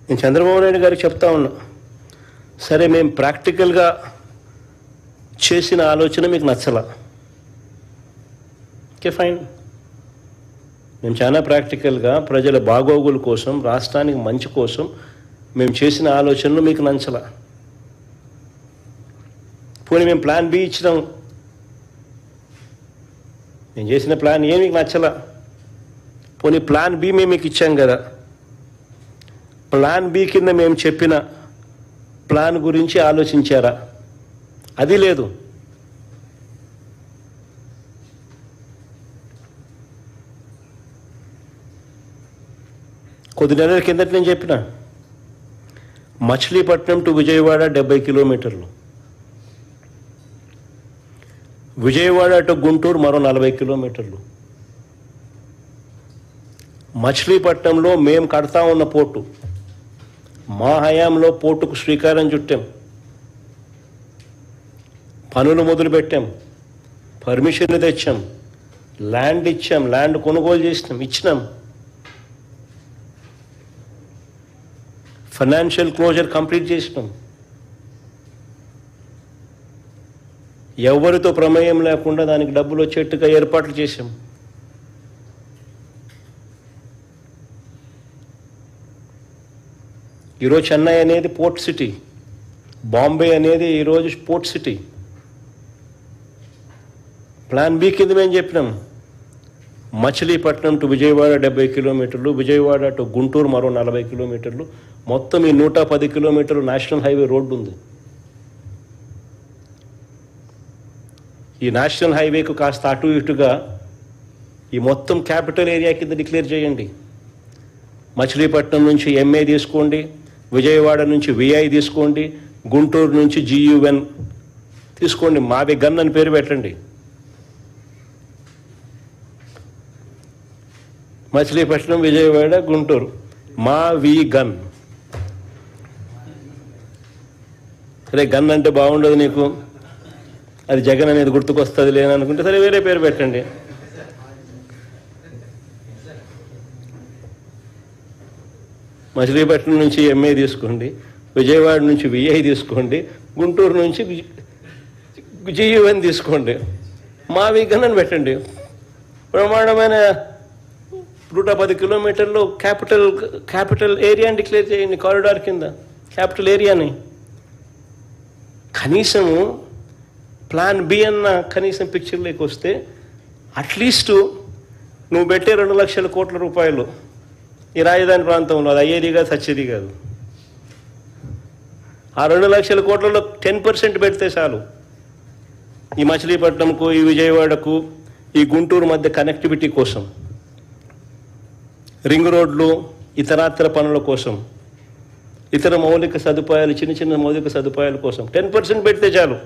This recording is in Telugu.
నేను చంద్రబాబు నాయుడు గారికి చెప్తా ఉన్నా, సరే మేము ప్రాక్టికల్గా చేసిన ఆలోచన మీకు నచ్చలా, ఓకే ఫైన్. మేము చాలా ప్రాక్టికల్గా ప్రజల బాగోగుల కోసం, రాష్ట్రానికి మంచి కోసం మేము చేసిన ఆలోచనలు మీకు నచ్చలా. పోనీ మేము ప్లాన్ బి ఇచ్చినాం, మేము చేసిన ప్లాన్ ఏ మీకు నచ్చలా, పోనీ ప్లాన్ బి మేము మీకు ఇచ్చాం కదా, ప్లాన్ బి కింద మేము చెప్పిన ప్లాన్ గురించి ఆలోచించారా? అది లేదు. కొద్ది నెలల కిందట నేను చెప్పిన మచిలీపట్నం టు విజయవాడ 70 కిలోమీటర్లు, విజయవాడ టు గుంటూరు మరో 40 కిలోమీటర్లు. మచిలీపట్నంలో మేము కడతా ఉన్న పోర్టు, మా హయాంలో పోర్టుకు శ్రీకారం చుట్టాం, పనులు మొదలుపెట్టాం, పర్మిషన్లు తెచ్చాం, ల్యాండ్ ఇచ్చాం, ల్యాండ్ కొనుగోలు చేసినాం, ఇచ్చినాం, ఫైనాన్షియల్ క్లోజర్ కంప్లీట్ చేసినాం. ఎవరితో ప్రమేయం లేకుండా దానికి డబ్బులు వచ్చేట్టుగా ఏర్పాట్లు చేశాం. ఈరోజు చెన్నై అనేది పోర్ట్ సిటీ, బాంబే అనేది ఈరోజు పోర్ట్ సిటీ. ప్లాన్ బి కింద మేము చెప్పినాం మచిలీపట్నం టు విజయవాడ 70 కిలోమీటర్లు, విజయవాడ టు గుంటూరు మరో 40 కిలోమీటర్లు, మొత్తం ఈ 110 కిలోమీటర్లు నేషనల్ హైవే రోడ్డు ఉంది. ఈ నేషనల్ హైవేకు కాస్త అటు ఇటుగా ఈ మొత్తం క్యాపిటల్ ఏరియా కింద డిక్లేర్ చేయండి. మచిలీపట్నం నుంచి ఎంఏ తీసుకోండి, విజయవాడ నుంచి విఐ తీసుకోండి, గుంటూరు నుంచి జియుఎన్ తీసుకోండి, మావి గన్ అని పేరు పెట్టండి. మచిలీపట్నం, విజయవాడ, గుంటూరు, మా వి గన్. సరే గన్ అంటే బాగుండదు నీకు, అది జగన్ అనేది గుర్తుకొస్తుంది లేననుకుంటే సరే వేరే పేరు పెట్టండి. మచిలీపట్నం నుంచి ఎంఏ తీసుకోండి, విజయవాడ నుంచి విఐ తీసుకోండి, గుంటూరు నుంచి జియుఎన్ తీసుకోండి, మా వి గన్ అని పెట్టండి. బ్రహ్మాండమైన 110 కిలోమీటర్లు క్యాపిటల్ ఏరియాని డిక్లేర్ చేయండి, కారిడార్ కింద క్యాపిటల్ ఏరియాని. కనీసము ప్లాన్ బి అన్న కనీసం పిక్చర్లోకి వస్తే అట్లీస్ట్ నువ్వు పెట్టే 2 లక్షల కోట్ల రూపాయలు ఈ రాజధాని ప్రాంతంలో అది అయ్యేది కాదు, సచ్చేది కాదు. ఆ 2 లక్షల కోట్లలో 10% పెడితే చాలు. ఈ మచిలీపట్నంకు, ఈ విజయవాడకు, ఈ గుంటూరు మధ్య కనెక్టివిటీ కోసం, రింగ్ రోడ్లు, ఇతరాతర పనుల కోసం, ఇతర మౌలిక సదుపాయాలు, చిన్న చిన్న మౌలిక సదుపాయాల కోసం 10% పెడితే చాలు.